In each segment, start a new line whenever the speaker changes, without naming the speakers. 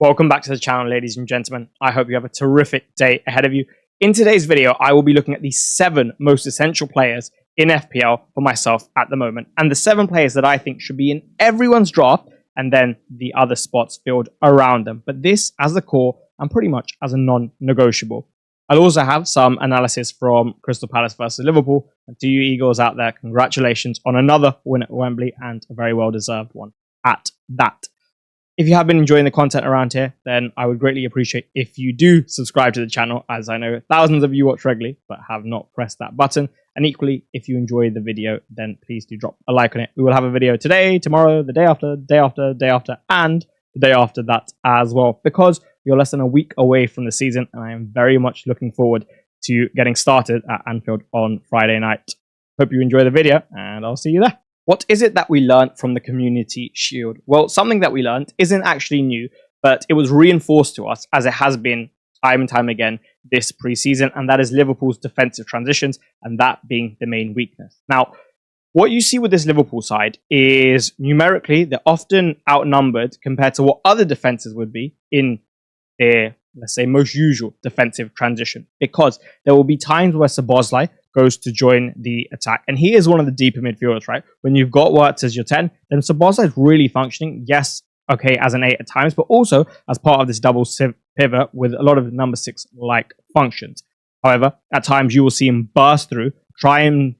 Welcome back to the channel, ladies and gentlemen. I hope you have a terrific day ahead of you. In today's video, I will be looking at the 7 most essential players in FPL for myself at the moment, and the 7 players that I think should be in everyone's draft, and then the other spots filled around them. But this as the core and pretty much as a non-negotiable. I'll also have some analysis from Crystal Palace versus Liverpool. And to you Eagles out there, congratulations on another win at Wembley, and a very well-deserved one at that. If you have been enjoying the content around here, then I would greatly appreciate if you do subscribe to the channel, as I know thousands of you watch regularly but have not pressed that button. And equally, if you enjoy the video, then please do drop a like on it. We will have a video today, tomorrow, the day after, day after, day after, and the day after that as well, because you're less than a week away from the season, and I am very much looking forward to getting started at Anfield on Friday night. Hope you enjoy the video, and I'll see you there. What is it that we learned from the Community Shield? Well, something that we learned isn't actually new, but it was reinforced to us, as it has been time and time again this pre-season, and that is Liverpool's defensive transitions, and that being the main weakness. Now, what you see with this Liverpool side is numerically they're often outnumbered compared to what other defenses would be in their, let's say, most usual defensive transition, because there will be times where Szoboszlai goes to join the attack, and he is one of the deeper midfielders, right? When you've got Wirtz as your 10, then Szoboszlai is really functioning, yes, okay, as an 8 at times, but also as part of this double pivot with a lot of number 6-like functions. However, at times you will see him burst through, try and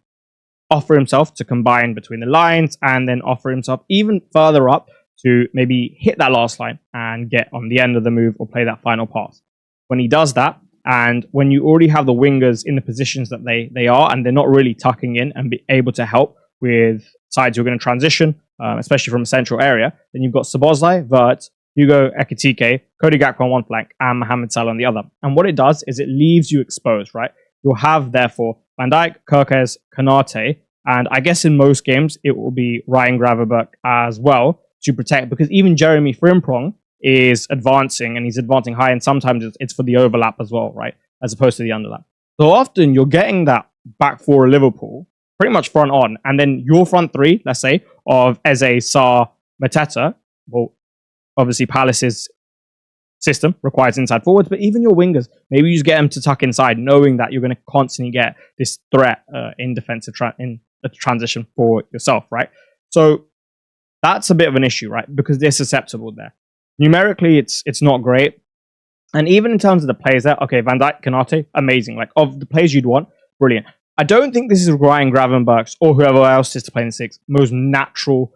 offer himself to combine between the lines, and then offer himself even further up to maybe hit that last line and get on the end of the move or play that final pass. When he does that, and when you already have the wingers in the positions that they are, and they're not really tucking in and be able to help with sides who are going to transition, especially from a central area, then you've got Szoboszlai, Wirtz, Hugo Ekitike, Cody Gakpo on one flank, and Mohammed Salah on the other. And what it does is it leaves you exposed, right? You'll have, therefore, Van Dijk, Kerkez, Konate, and I guess in most games it will be Ryan Gravenberch as well to protect, because even Jeremy Frimpong is advancing, and he's advancing high, and sometimes it's for the overlap as well, right? As opposed to the underlap. So often you're getting that back 4 of Liverpool pretty much front on, and then your front 3, let's say, of Eze, Sarr, Mateta. Well, obviously Palace's system requires inside forwards, but even your wingers, maybe you just get them to tuck inside, knowing that you're going to constantly get this threat in defensive in the transition for yourself, right? So that's a bit of an issue, right? Because they're susceptible there. Numerically, it's not great. And even in terms of the players there, okay, Van Dijk, Konate, amazing. Like, of the players you'd want, brilliant. I don't think this is Ryan Gravenberch's or whoever else is to play in 6 most natural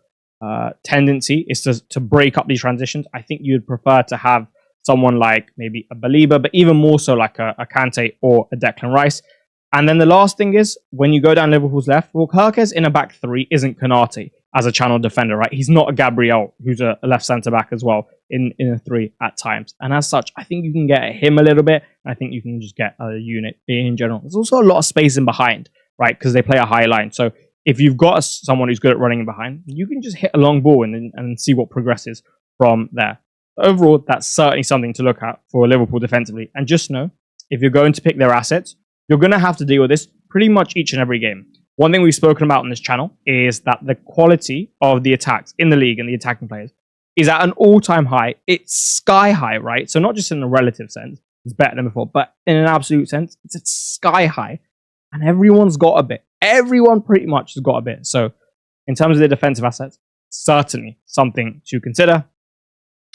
tendency is to break up these transitions. I think you'd prefer to have someone like maybe a Belieber, but even more so like a Kante or a Declan Rice. And then the last thing is, when you go down Liverpool's left, well, Kerkez in a back 3 isn't Konate as a channel defender, right? He's not a Gabriel, who's a left centre-back as well, in a 3 at times. And as such, I think you can get him a little bit. I think you can just get a unit in general. There's also a lot of space in behind, right? Because they play a high line. So if you've got someone who's good at running in behind, you can just hit a long ball and see what progresses from there. Overall, that's certainly something to look at for Liverpool defensively. And just know, if you're going to pick their assets, you're going to have to deal with this pretty much each and every game. One thing we've spoken about on this channel is that the quality of the attacks in the league and the attacking players is at an all-time high. It's sky high, right? So not just in a relative sense, it's better than before, but in an absolute sense, it's at sky high. And everyone's got a bit. Everyone pretty much has got a bit. So in terms of their defensive assets, certainly something to consider.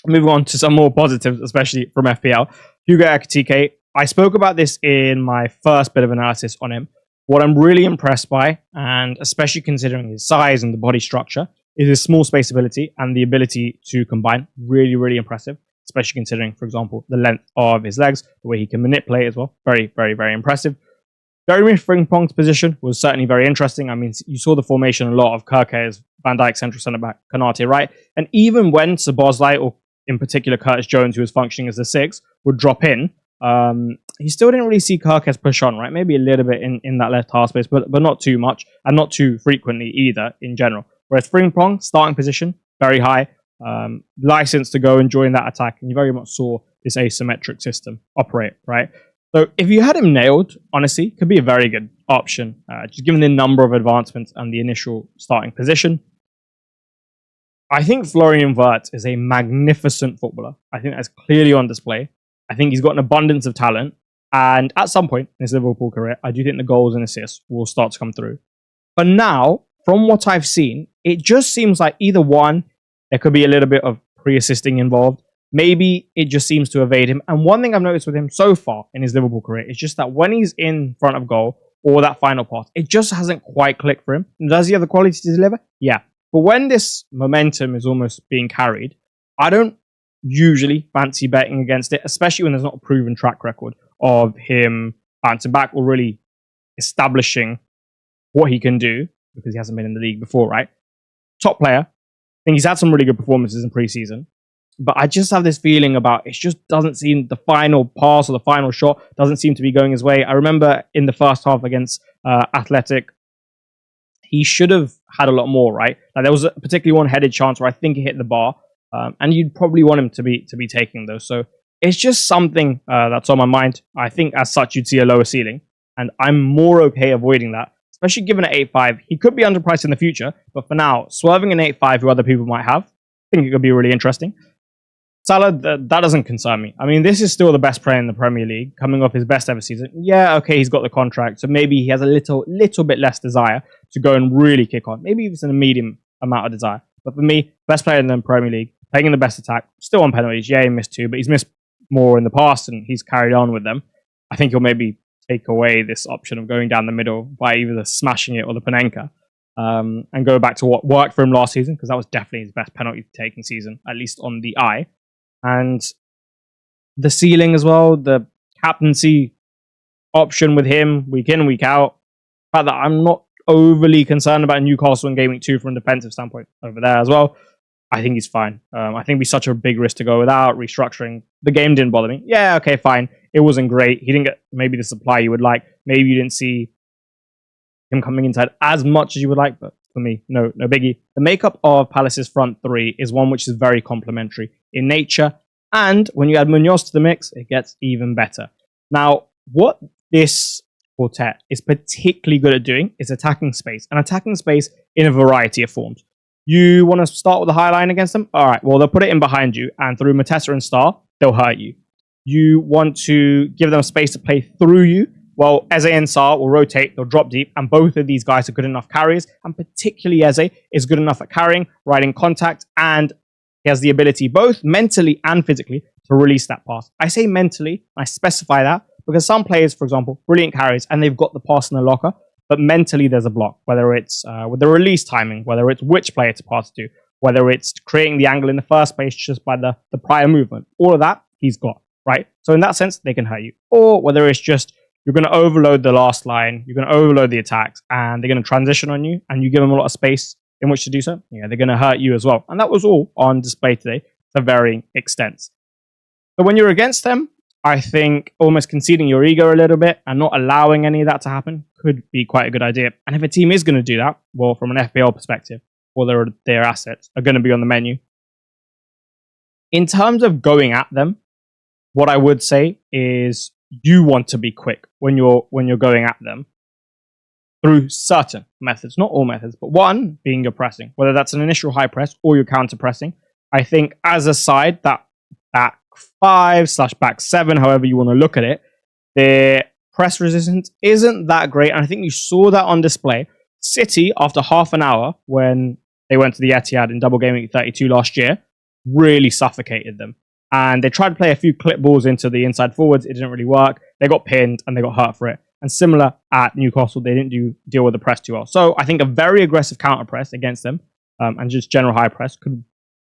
Moving on to some more positives, especially from FPL. Hugo Ekitike, I spoke about this in my first bit of analysis on him. What I'm really impressed by, and especially considering his size and the body structure, is his small space ability and the ability to combine. Really, really impressive, especially considering, for example, the length of his legs, the way he can manipulate as well. Very, very, very impressive. Jeremy Frimpong's position was certainly very interesting. I mean, you saw the formation a lot of Kerkez, Van Dijk, central centre-back, Konate, right? And even when Szoboszlai, or in particular Curtis Jones, who was functioning as the 6, would drop in, he still didn't really see Kerkez push on, right? Maybe a little bit in that left half space, but not too much, and not too frequently either in general. Whereas Frimpong, starting position, very high, license to go and join that attack, and you very much saw this asymmetric system operate, right? So if you had him nailed, honestly, could be a very good option, just given the number of advancements and the initial starting position. I think Florian Wirtz is a magnificent footballer. I think that's clearly on display. I think he's got an abundance of talent. And at some point in his Liverpool career, I do think the goals and assists will start to come through. But now, from what I've seen, it just seems like either one, there could be a little bit of pre-assisting involved. Maybe it just seems to evade him. And one thing I've noticed with him so far in his Liverpool career is just that when he's in front of goal or that final pass, it just hasn't quite clicked for him. Does he have the quality to deliver? Yeah. But when this momentum is almost being carried, I don't usually fancy betting against it, especially when there's not a proven track record of him bouncing back or really establishing what he can do, because he hasn't been in the league before, right? Top player. I think he's had some really good performances in pre-season. But I just have this feeling about it just doesn't seem the final pass or the final shot doesn't seem to be going his way. I remember in the first half against Athletic, he should have had a lot more, right? Like there was particularly one headed chance where I think he hit the bar, and you'd probably want him to be taking those. So it's just something that's on my mind. I think as such you'd see a lower ceiling, and I'm more okay avoiding that, especially given at 8.5. He could be underpriced in the future, but for now, swerving an 8.5 who other people might have, I think it could be really interesting. Salah, that doesn't concern me. I mean, this is still the best player in the Premier League, coming off his best ever season. Yeah, okay, he's got the contract, so maybe he has a little bit less desire to go and really kick on. Maybe it's in a medium amount of desire. But for me, best player in the Premier League, playing in the best attack, still on penalties. Yeah, he missed 2, but he's missed more in the past and he's carried on with them. I think he'll maybe take away this option of going down the middle by either smashing it or the Panenka, and go back to what worked for him last season, because that was definitely his best penalty taking season, at least on the eye. And the ceiling as well, the captaincy option with him week in, week out. The fact that I'm not overly concerned about Newcastle in Game Week 2 from a defensive standpoint over there as well. I think he's fine. I think it'd be such a big risk to go without restructuring. The game didn't bother me. Yeah, okay, fine. It wasn't great. He didn't get maybe the supply you would like. Maybe you didn't see him coming inside as much as you would like, but for me, no biggie. The makeup of Palace's front three is one which is very complementary in nature, and when you add Munoz to the mix, it gets even better. Now, what this quartet is particularly good at doing is attacking space, and attacking space in a variety of forms. You want to start with the high line against them? All right, well, they'll put it in behind you, and through Mateta and Star, they'll hurt you. You want to give them space to play through you? Well, Eze and Sarr will rotate, they'll drop deep, and both of these guys are good enough carriers, and particularly Eze is good enough at carrying, riding contact, and he has the ability, both mentally and physically, to release that pass. I say mentally, I specify that, because some players, for example, brilliant carries, and they've got the pass in the locker, but mentally there's a block, whether it's with the release timing, whether it's which player to pass to, whether it's creating the angle in the first place just by the prior movement. All of that, he's got, right? So in that sense, they can hurt you. Or whether it's just, you're going to overload the last line, you're going to overload the attacks, and they're going to transition on you, and you give them a lot of space in which to do so. Yeah, they're going to hurt you as well. And that was all on display today to varying extents. But when you're against them, I think almost conceding your ego a little bit and not allowing any of that to happen could be quite a good idea. And if a team is going to do that, well, from an FPL perspective, well, their assets are going to be on the menu. In terms of going at them, what I would say is you want to be quick when you're going at them through certain methods, not all methods, but one being your pressing, whether that's an initial high press or your counter pressing. I think as a side, that back 5/back 7, however you want to look at it, their press resistance isn't that great. And I think you saw that on display. City, after half an hour, when they went to the Etihad in double game week 32 last year, really suffocated them. And they tried to play a few clip balls into the inside forwards. It didn't really work. They got pinned and they got hurt for it. And similar at Newcastle, they didn't deal with the press too well. So I think a very aggressive counter press against them, and just general high press, could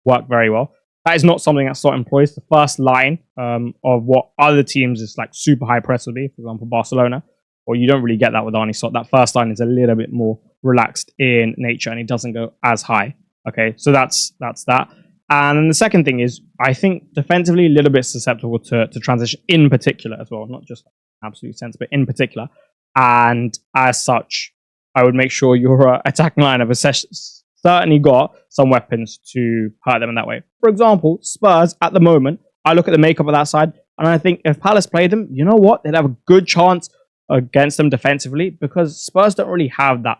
work very well. That is not something that Slot employs. The first line of what other teams is like super high press would be, for example, Barcelona, or you don't really get that with Arne Slot. That first line is a little bit more relaxed in nature and it doesn't go as high. Okay, so that's that. And then the second thing is, I think defensively a little bit susceptible to transition in particular as well, not just absolute sense, but in particular. And as such, I would make sure your attacking line has certainly got some weapons to hurt them in that way. For example, Spurs at the moment, I look at the makeup of that side, and I think if Palace played them, you know what? They'd have a good chance against them defensively, because Spurs don't really have that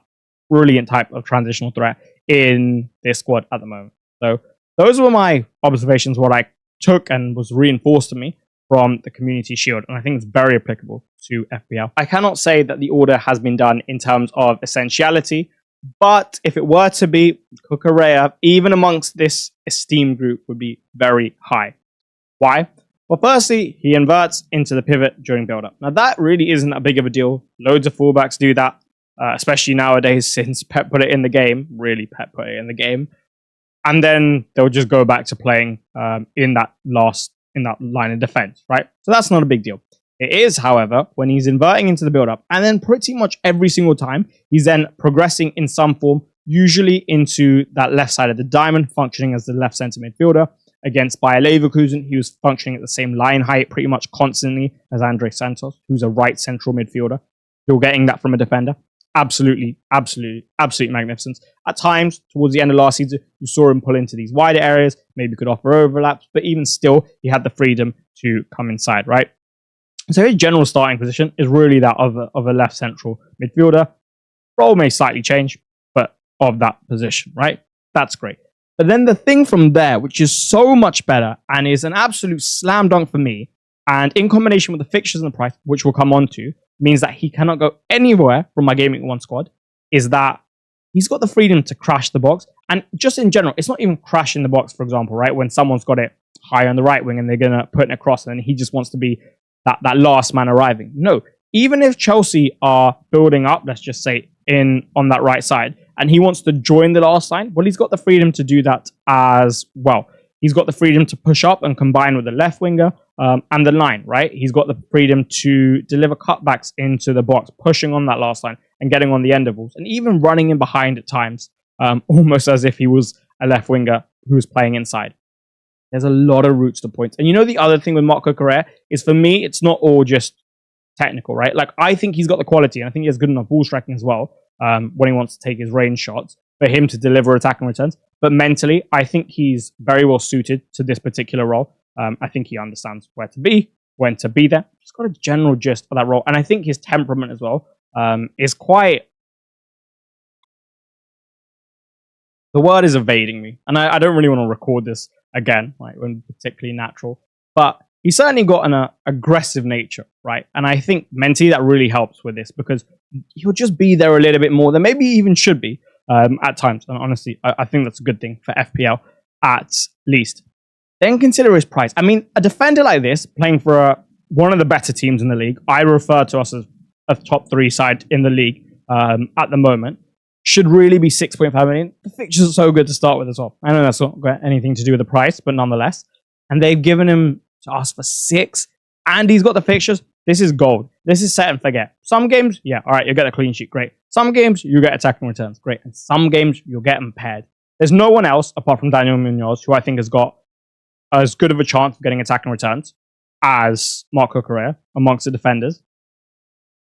brilliant type of transitional threat in their squad at the moment. So those were my observations, what I took and was reinforced to me from the Community Shield, and I think it's very applicable to FPL. I cannot say that the order has been done in terms of essentiality, but if it were to be, Cucurella, even amongst this esteemed group, would be very high. Why? Well, firstly, he inverts into the pivot during build-up. Now, that really isn't that big of a deal. Loads of fullbacks do that, especially nowadays since Pep put it in the game. Really, Pep put it in the game. And then they'll just go back to playing in that line of defense, right? So that's not a big deal. It is, however, when he's inverting into the build-up, and then pretty much every single time, he's then progressing in some form, usually into that left side of the diamond, functioning as the left centre midfielder. Against Bayer Leverkusen, he was functioning at the same line height pretty much constantly as Andre Santos, who's a right central midfielder. You're getting that from a defender. Absolutely magnificent. At times, towards the end of last season, you saw him pull into these wider areas, maybe could offer overlaps, but even still, he had the freedom to come inside, right? So his general starting position is really that of a left central midfielder. Role may slightly change, but of that position, right? That's great. But then the thing from there, which is so much better and is an absolute slam dunk for me, and in combination with the fixtures and the price, which we'll come on to, means that he cannot go anywhere from my GW1 squad, is that he's got the freedom to crash the box. And just in general, it's not even crashing the box, for example, right? When someone's got it high on the right wing and they're going to put it across and he just wants to be that last man arriving. No, even if Chelsea are building up, let's just say, on that right side, and he wants to join the last line, well, he's got the freedom to do that as well. He's got the freedom to push up and combine with the left winger and the line, right? He's got the freedom to deliver cutbacks into the box, pushing on that last line and getting on the end intervals, and even running in behind at times, almost as if he was a left winger who was playing inside. There's a lot of routes to points. And you know, the other thing with Marc Cucurella is, for me, it's not all just technical, right? Like, I think he's got the quality, and I think he has good enough ball striking as well when he wants to take his range shots for him to deliver attacking returns. But mentally, I think he's very well suited to this particular role. I think he understands where to be, when to be there. He's got a general gist for that role. And I think his temperament as well is quite... The word is evading me. And I don't really want to record this again, like, when particularly natural. But he's certainly got an aggressive nature, right? And I think mentally that really helps with this, because he'll just be there a little bit more than maybe he even should be at times. And honestly, I think that's a good thing for FPL at least. Then consider his price. I mean, a defender like this, playing for one of the better teams in the league, I refer to us as a top 3 side in the league at the moment, should really be 6.5 million. The fixtures are so good to start with as well. I know that's not got anything to do with the price, but nonetheless. And they've given him to us for 6, and he's got the fixtures. This is gold. This is set and forget. Some games, yeah, all right, you'll get a clean sheet, great. Some games, you get attacking returns, great. And some games, you'll get them paired. There's no one else, apart from Daniel Munoz, who I think has got as good of a chance of getting attacking returns as Marc Cucurella amongst the defenders.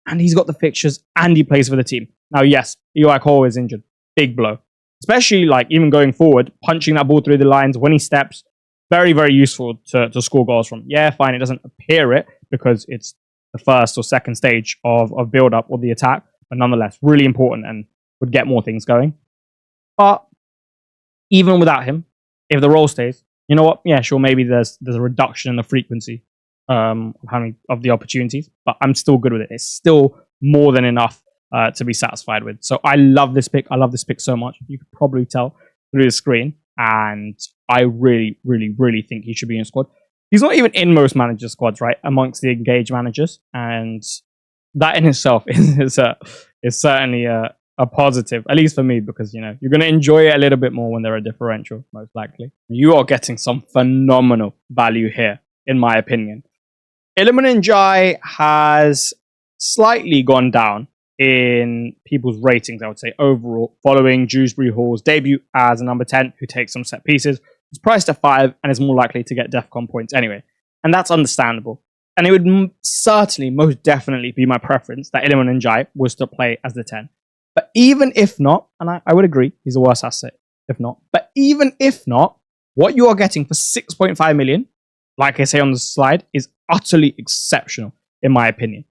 And he's got the fixtures, and he plays for the team. Now, yes, Eli Cole is injured. Big blow. Especially, like, even going forward, punching that ball through the lines when he steps. Very, very useful to score goals from. Yeah, fine, it doesn't appear it because it's the first or second stage of build-up or the attack, but nonetheless, really important and would get more things going. But even without him, if the role stays, you know what? Yeah, sure, maybe there's a reduction in the frequency of the opportunities, but I'm still good with it. It's still more than enough to be satisfied with. So I love this pick. I love this pick so much. You could probably tell through the screen. And I really, really, really think he should be in a squad. He's not even in most manager squads, right? Amongst the engaged managers. And that in itself is certainly a positive, at least for me, because, you know, you're going to enjoy it a little bit more when they're a differential, most likely. You are getting some phenomenal value here, in my opinion. Iliman Ndiaye has slightly gone down in people's ratings, I would say, overall, following Dewsbury Hall's debut as a number 10 who takes some set pieces. It's priced at 5 and is more likely to get DEFCON points anyway. And that's understandable. And it would certainly, most definitely be my preference that Iliman Ndiaye was to play as the 10. But even if not, and I would agree, he's a worse asset if not. But even if not, what you are getting for 6.5 million, like I say on the slide, is utterly exceptional, in my opinion.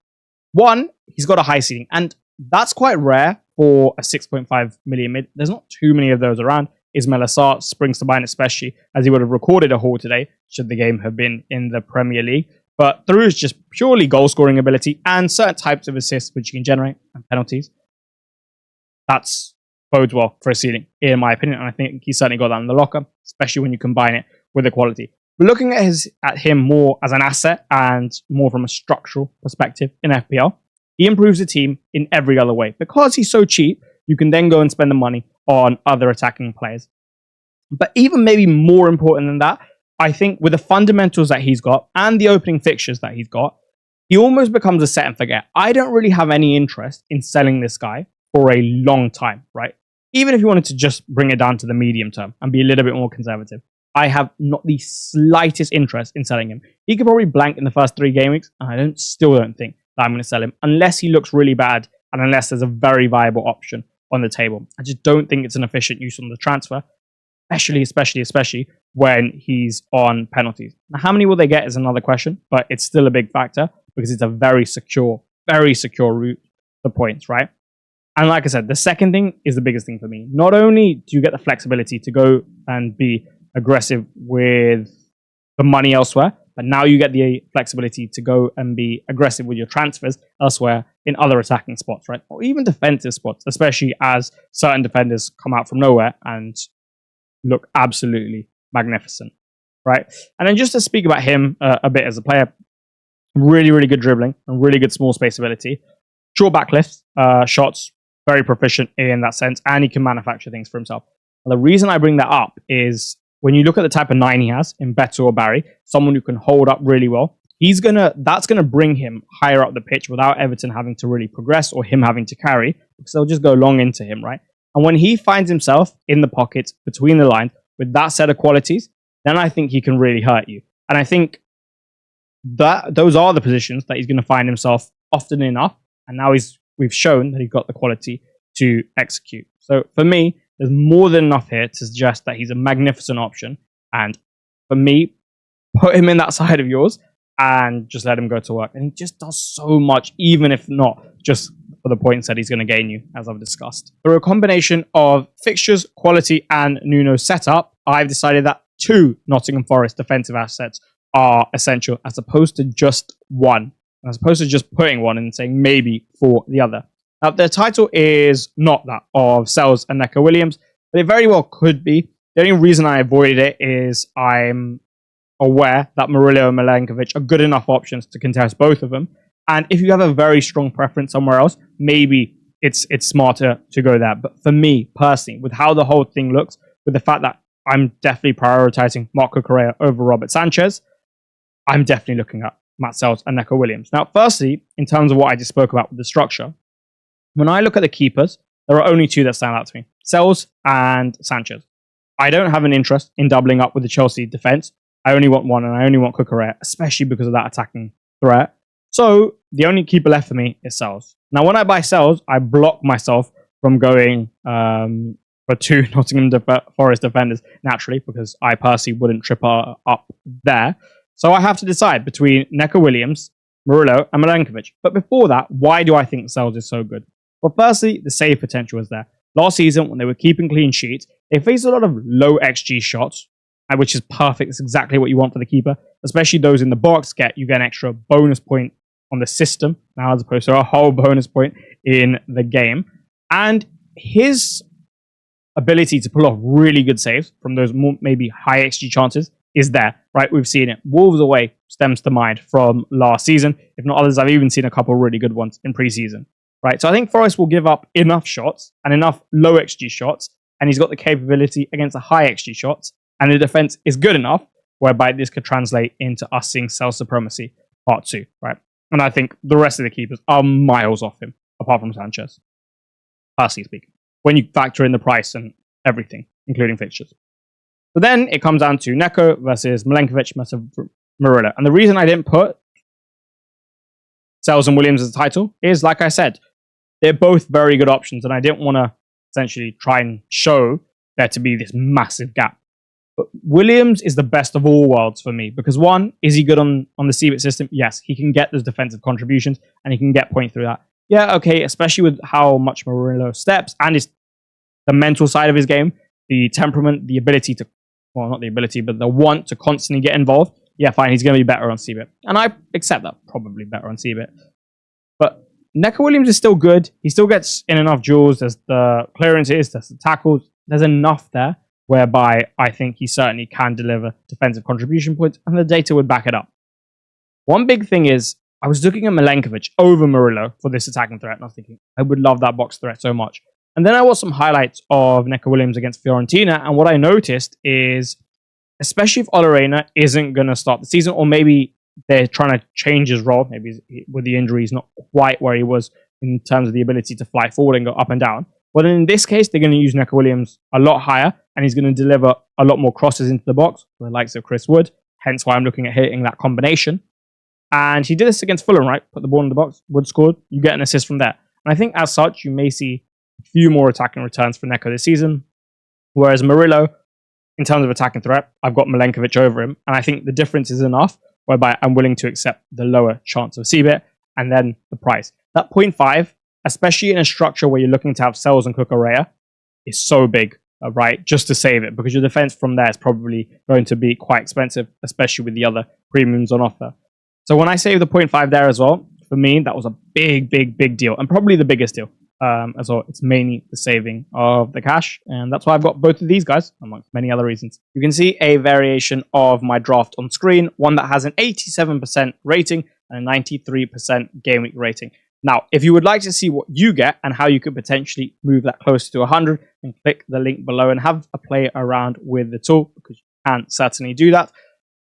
One, he's got a high ceiling, and that's quite rare for a 6.5 million mid. There's not too many of those around. Ismail Assar springs to mind, especially as he would have recorded a haul today, should the game have been in the Premier League. But through his just purely goal-scoring ability and certain types of assists which he can generate and penalties, that's bodes well for a ceiling, in my opinion. And I think he certainly got that in the locker, especially when you combine it with the quality. But looking at him more as an asset and more from a structural perspective in FPL, he improves the team in every other way. Because he's so cheap, you can then go and spend the money on other attacking players. But even maybe more important than that, I think with the fundamentals that he's got and the opening fixtures that he's got, he almost becomes a set and forget. I don't really have any interest in selling this guy for a long time, right? Even if you wanted to just bring it down to the medium term and be a little bit more conservative, I have not the slightest interest in selling him. He could probably blank in the first 3 game weeks, and I still don't think that I'm going to sell him unless he looks really bad and unless there's a very viable option on the table. I just don't think it's an efficient use on the transfer, especially when he's on penalties. Now, how many will they get is another question, but it's still a big factor because it's a very secure route to points, right? And like I said, the second thing is the biggest thing for me. Not only do you get the flexibility to go and be aggressive with the money elsewhere, but now you get the flexibility to go and be aggressive with your transfers elsewhere in other attacking spots, right? Or even defensive spots, especially as certain defenders come out from nowhere and look absolutely magnificent, right? And then just to speak about him a bit as a player, really, really good dribbling and really good small space ability. Short backlifts, shots, very proficient in that sense, and he can manufacture things for himself. And the reason I bring that up is when you look at the type of 9 he has in Pedro or Barry, someone who can hold up really well, that's gonna bring him higher up the pitch without Everton having to really progress or him having to carry, because they'll just go long into him, right? And when he finds himself in the pockets between the lines with that set of qualities, then I think he can really hurt you. And I think that those are the positions that he's going to find himself often enough. And now we've shown that he's got the quality to execute. So for me, there's more than enough here to suggest that he's a magnificent option. And for me, put him in that side of yours and just let him go to work. And he just does so much, even if not just for the points that he's going to gain you, as I've discussed. Through a combination of fixtures, quality, and Nuno's setup, I've decided that 2 Nottingham Forest defensive assets are essential, as opposed to just one, as opposed to just putting one and saying maybe for the other. Now, the title is not that of Sells and Neco Williams, but it very well could be. The only reason I avoided it is I'm aware that Murillo and Milenkovic are good enough options to contest both of them. And if you have a very strong preference somewhere else, maybe it's smarter to go there. But for me, personally, with how the whole thing looks, with the fact that I'm definitely prioritizing Marc Cucurella over Robert Sanchez, I'm definitely looking at Matt Sells and Neco Williams. Now, firstly, in terms of what I just spoke about with the structure, when I look at the keepers, there are only 2 that stand out to me, Sells and Sanchez. I don't have an interest in doubling up with the Chelsea defense. I only want one, and I only want Cucurella, especially because of that attacking threat. So the only keeper left for me is Sells. Now, when I buy Sells, I block myself from going for 2 Nottingham Forest defenders naturally, because I personally wouldn't trip up there. So I have to decide between Neco Williams, Murillo, and Milenkovic. But before that, why do I think Sells is so good? Well, firstly, the save potential is there. Last season, when they were keeping clean sheets, they faced a lot of low XG shots, which is perfect. It's exactly what you want for the keeper, especially those in the box. You get an extra bonus point on the system now, as opposed to a whole bonus point in the game. And his ability to pull off really good saves from those more, maybe high XG chances is there, right? We've seen it. Wolves away stems to mind from last season. If not others, I've even seen a couple of really good ones in pre-season, right? So I think Forest will give up enough shots and enough low XG shots, and he's got the capability against the high XG shots, and the defense is good enough whereby this could translate into us seeing Self Supremacy Part 2, right? And I think the rest of the keepers are miles off him, apart from Sanchez, personally speaking, when you factor in the price and everything, including fixtures. But then it comes down to Neco versus Milenkovic versus Murillo. And the reason I didn't put Sells and Williams as a title is, like I said, they're both very good options, and I didn't want to essentially try and show there to be this massive gap. But Williams is the best of all worlds for me, because one, is he good on the CBIT system? Yes, he can get those defensive contributions, and he can get points through that. Yeah, okay, especially with how much Murillo steps, and the mental side of his game the temperament, the ability to, well, not the ability, but the want to constantly get involved, yeah, fine, he's going to be better on CBIT. And I accept that, probably better on CBIT. But Neco Williams is still good. He still gets in enough duels. There's the clearances, there's the tackles. There's enough there whereby I think he certainly can deliver defensive contribution points, and the data would back it up. One big thing is, I was looking at Milenkovic over Murillo for this attacking threat, and I was thinking, I would love that box threat so much. And then I watched some highlights of Neco Williams against Fiorentina, and what I noticed is, especially if Olarena isn't going to start the season, or maybe they're trying to change his role, maybe with the injury he's not quite where he was in terms of the ability to fly forward and go up and down. But in this case, they're going to use Neco Williams a lot higher, and he's going to deliver a lot more crosses into the box, for the likes of Chris Wood, hence why I'm looking at hitting that combination. And he did this against Fulham, right? Put the ball in the box, Wood scored, you get an assist from there. And I think as such, you may see a few more attacking returns for Neco this season. Whereas Murillo, in terms of attacking threat, I've got Milenkovic over him. And I think the difference is enough whereby I'm willing to accept the lower chance of CBIT and then the price. That 0.5, especially in a structure where you're looking to have Sells and Cucurella, is so big, right? Just to save it, because your defense from there is probably going to be quite expensive, especially with the other premiums on offer. So when I save the 0.5 there as well, for me, that was a big deal, and probably the biggest deal as well. It's mainly the saving of the cash, and that's why I've got both of these guys, amongst many other reasons. You can see a variation of my draft on screen, one that has an 87% rating and a 93% game week rating. Now, if you would like to see what you get and how you could potentially move that closer to 100, then click the link below and have a play around with the tool, because you can certainly do that.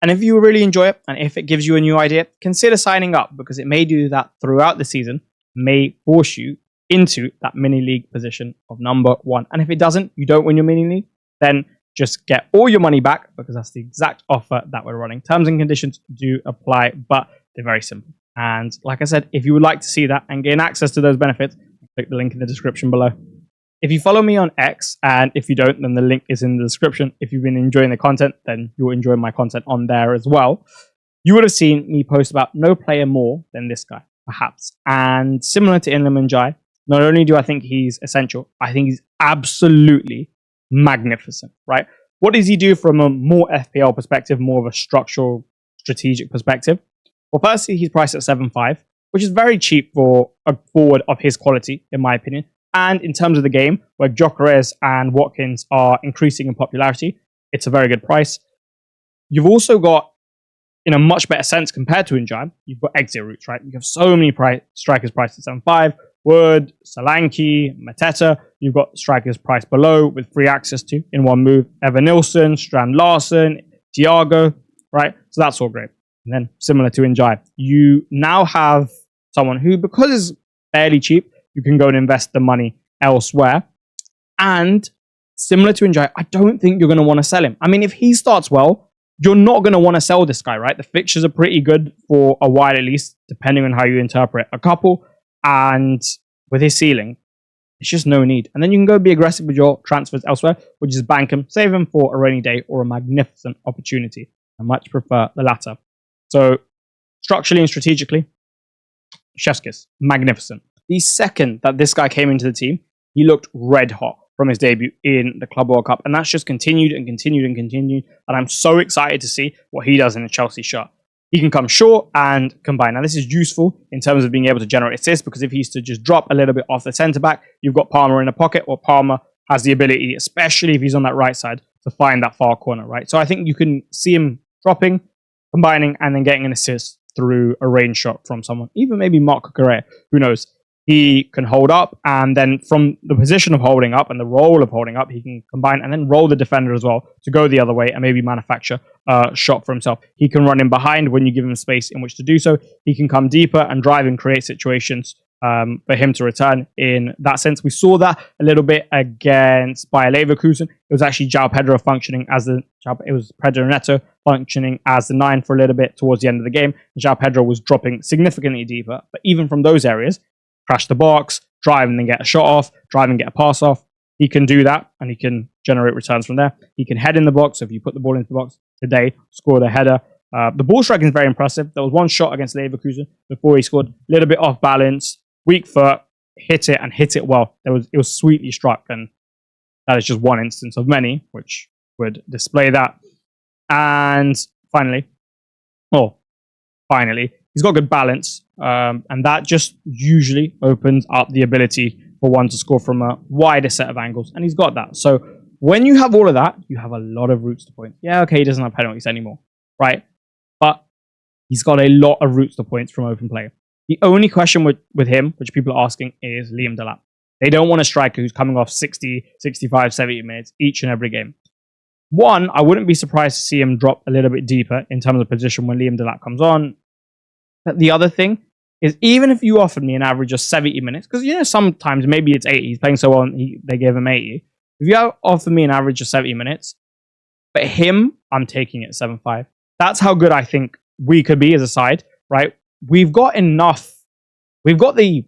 And if you really enjoy it, and if it gives you a new idea, consider signing up, because it may do that throughout the season, may force you into that mini league position of number 1. And if it doesn't, you don't win your mini league, then just get all your money back, because that's the exact offer that we're running. Terms and conditions do apply, but they're very simple. And like I said, if you would like to see that and gain access to those benefits, click the link in the description below. If you follow me on X, and if you don't, then the link is in the description. If you've been enjoying the content, then you'll enjoy my content on there as well. You would have seen me post about no player more than this guy, perhaps. And similar to Iliman Ndiaye, not only do I think he's essential, I think he's absolutely magnificent, right? What does he do from a more FPL perspective, more of a structural, strategic perspective? Well, firstly, he's priced at 7.5, which is very cheap for a forward of his quality, in my opinion. And in terms of the game, where Gyökeres and Watkins are increasing in popularity, it's a very good price. You've also got, in a much better sense compared to Ndiaye, you've got exit routes, right? You have so many strikers priced at 7.5, Wood, Solanke, Mateta. You've got strikers priced below with free access to, in one move, Evan Nilsson, Strand Larsen, Thiago, right? So that's all great. And then, similar to Ndiaye, you now have someone who, because it's fairly cheap, you can go and invest the money elsewhere. And similar to Ndiaye, I don't think you're going to want to sell him. I mean, if he starts well, you're not going to want to sell this guy, right? The fixtures are pretty good for a while at least, depending on how you interpret a couple. And with his ceiling, it's just no need. And then you can go be aggressive with your transfers elsewhere, which is bank him, save him for a rainy day or a magnificent opportunity. I much prefer the latter. So structurally and strategically, chef's kiss, magnificent. The second that this guy came into the team, he looked red hot from his debut in the Club World Cup. And that's just continued and continued and continued. And I'm so excited to see what he does in a Chelsea shirt. He can come short and combine. Now, this is useful in terms of being able to generate assists, because if he's to just drop a little bit off the centre-back, you've got Palmer in the pocket, or Palmer has the ability, especially if he's on that right side, to find that far corner, right? So I think you can see him dropping, combining, and then getting an assist through a range shot from someone. Even maybe Marc Cucurella, who knows? He can hold up, and then from the position of holding up and the role of holding up, he can combine and then roll the defender as well to go the other way and maybe manufacture a shot for himself. He can run in behind when you give him space in which to do so. He can come deeper and drive and create situations for him to return in that sense. We saw that a little bit against Bayer Leverkusen. It was actually Joao Pedro functioning as it was Pedro Neto functioning as the 9 for a little bit towards the end of the game. Joao Pedro was dropping significantly deeper, but even from those areas, crash the box, drive and then get a shot off, drive and get a pass off. He can do that, and he can generate returns from there. He can head in the box. So if you put the ball into the box today, score the header. The ball striking is very impressive. There was one shot against Leverkusen before he scored, a little bit off balance, weak foot, hit it and hit it well. It was sweetly struck, and That is just one instance of many, which would display that. And finally, he's got good balance. And that just usually opens up the ability for one to score from a wider set of angles. And he's got that. So when you have all of that, you have a lot of routes to points. Yeah, okay, he doesn't have penalties anymore, right? But he's got a lot of routes to points from open play. The only question with him, which people are asking, is Liam Delap. They don't want a striker who's coming off 60, 65, 70 minutes each and every game. One, I wouldn't be surprised to see him drop a little bit deeper in terms of position when Liam Delap comes on. But the other thing is, even if you offered me an average of 70 minutes, because, you know, sometimes maybe it's 80, he's playing so well and they gave him 80. If you offer me an average of 70 minutes, but him, I'm taking it 7.5. That's how good I think we could be as a side, right? We've got enough. We've got the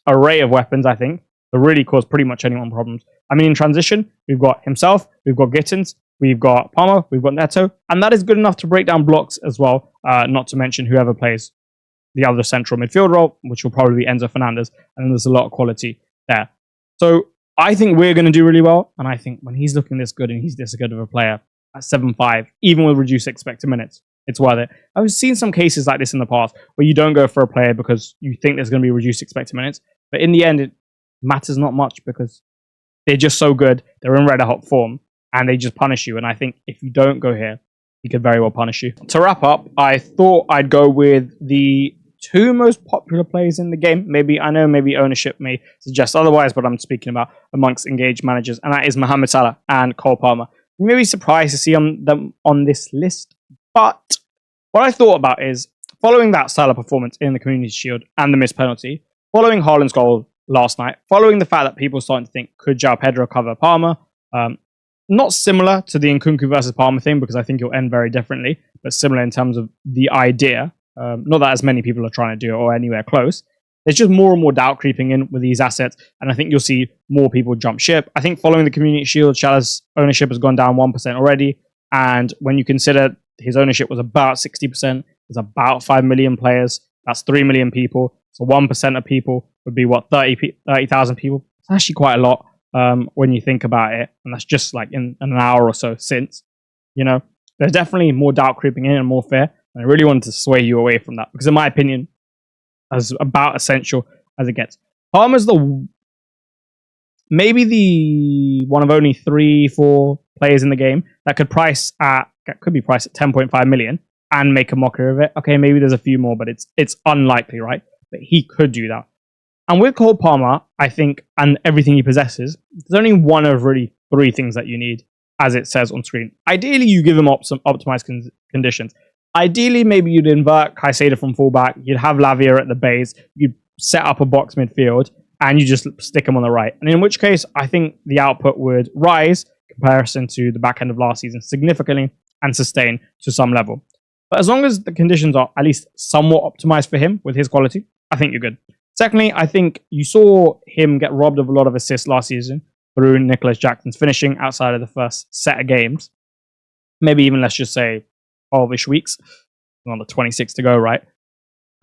array of weapons, I think, to really cause pretty much anyone problems. I mean, in transition, we've got himself, we've got Gittins, we've got Palmer, we've got Neto, and that is good enough to break down blocks as well, not to mention whoever plays the other central midfield role, which will probably be Enzo Fernandez, and there's a lot of quality there. So I think we're going to do really well, and I think when he's looking this good and he's this good of a player at 7.5, even with reduced expected minutes, it's worth it. I've seen some cases like this in the past where you don't go for a player because you think there's going to be reduced expected minutes, but in the end, it matters not much because they're just so good, they're in red hot form, and they just punish you. And I think if you don't go here, he could very well punish you. To wrap up, I thought I'd go with the two most popular players in the game. Maybe ownership may suggest otherwise, but I'm speaking about amongst engaged managers, and that is Mohammed Salah and Cole Palmer. You may be surprised to see them on this list, but what I thought about is, following that Salah performance in the Community Shield and the missed penalty, following Haaland's goal last night, following the fact that people are starting to think, could Joao Pedro cover Palmer? Not similar to the Nkunku versus Palmer thing, because I think it'll end very differently, but similar in terms of the idea. Not that as many people are trying to do it or anywhere close. There's just more and more doubt creeping in with these assets, and I think you'll see more people jump ship. I think following the Community Shield, Salah's ownership has gone down 1% already, and when you consider his ownership was about 60%, there's about 5 million players, that's 3 million people, so 1% of people would be, what, 30,000 people? It's actually quite a lot when you think about it, and that's just like in an hour or so since. You know, there's definitely more doubt creeping in and more fear, and I really wanted to sway you away from that, because in my opinion, as about essential as it gets. Palmer's maybe the one of only 3-4 players in the game that could be priced at 10.5 million and make a mockery of it. Okay, maybe there's a few more, but it's unlikely, right? But he could do that. And with Cole Palmer, I think, and everything he possesses, there's only one of really 3 things that you need, as it says on screen. Ideally, you give him some optimized conditions. Ideally, maybe you'd invert Caicedo from fullback, you'd have Lavia at the base, you'd set up a box midfield, and you just stick him on the right. And in which case, I think the output would rise in comparison to the back end of last season significantly and sustain to some level. But as long as the conditions are at least somewhat optimized for him with his quality, I think you're good. Secondly, I think you saw him get robbed of a lot of assists last season through Nicholas Jackson's finishing outside of the first set of games. Maybe even, let's just say, 12-ish weeks. On the 26 to go, right?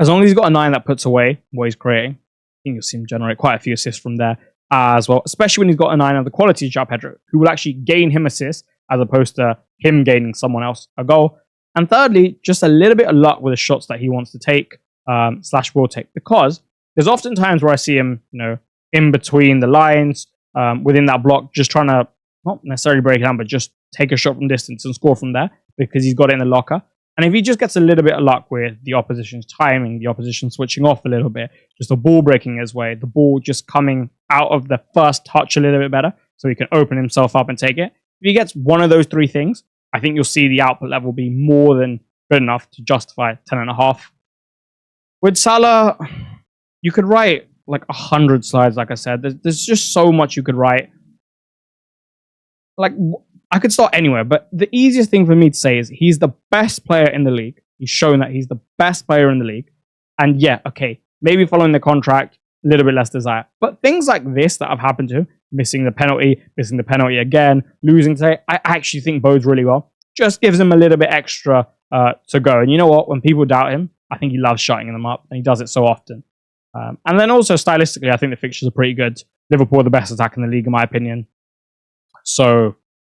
As long as he's got a 9 that puts away what he's creating, I think you'll see him generate quite a few assists from there as well, especially when he's got a 9 of the quality of Joao Pedro, who will actually gain him assists as opposed to him gaining someone else a goal. And thirdly, just a little bit of luck with the shots that he wants to take / will take, because there's often times where I see him, you know, in between the lines, within that block, just trying to not necessarily break it down, but just take a shot from distance and score from there because he's got it in the locker. And if he just gets a little bit of luck with the opposition's timing, the opposition switching off a little bit, just the ball breaking his way, the ball just coming out of the first touch a little bit better, so he can open himself up and take it. If he gets one of those 3 things, I think you'll see the output level be more than good enough to justify 10.5. With Salah, you could write like 100 slides, like I said. There's just so much you could write. Like, I could start anywhere, but the easiest thing for me to say is he's the best player in the league. He's shown that he's the best player in the league. And yeah, okay, maybe following the contract, a little bit less desire. But things like this that have happened to him, missing the penalty again, losing today, I actually think bodes really well. Just gives him a little bit extra to go. And you know what? When people doubt him, I think he loves shutting them up, and he does it so often. And then also stylistically, I think the fixtures are pretty good. Liverpool are the best attack in the league, in my opinion. So,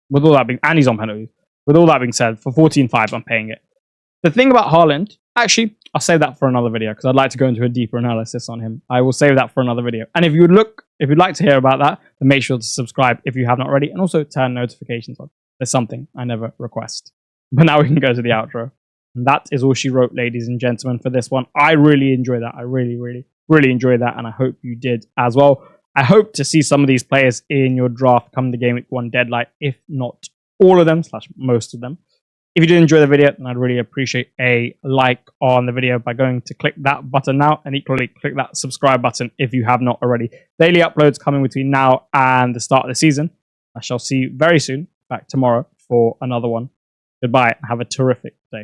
with all that being, and he's on penalties. With all that being said, for 14.5, I'm paying it. The thing about Haaland, actually, I'll save that for another video because I'd like to go into a deeper analysis on him. I will save that for another video. And if you'd like to hear about that, then make sure to subscribe if you have not already, and also turn notifications on. There's something I never request. But now we can go to the outro. And that is all she wrote, ladies and gentlemen, for this one. I really enjoy that. I really, really, really enjoy that, and I hope you did as well. I hope to see some of these players in your draft come the Game Week 1 deadline, if not all of them, / most of them. If you did enjoy the video, then I'd really appreciate a like on the video by going to click that button now, and equally click that subscribe button if you have not already. Daily uploads coming between now and the start of the season. I shall see you very soon, back tomorrow, for another one. Goodbye, and have a terrific day.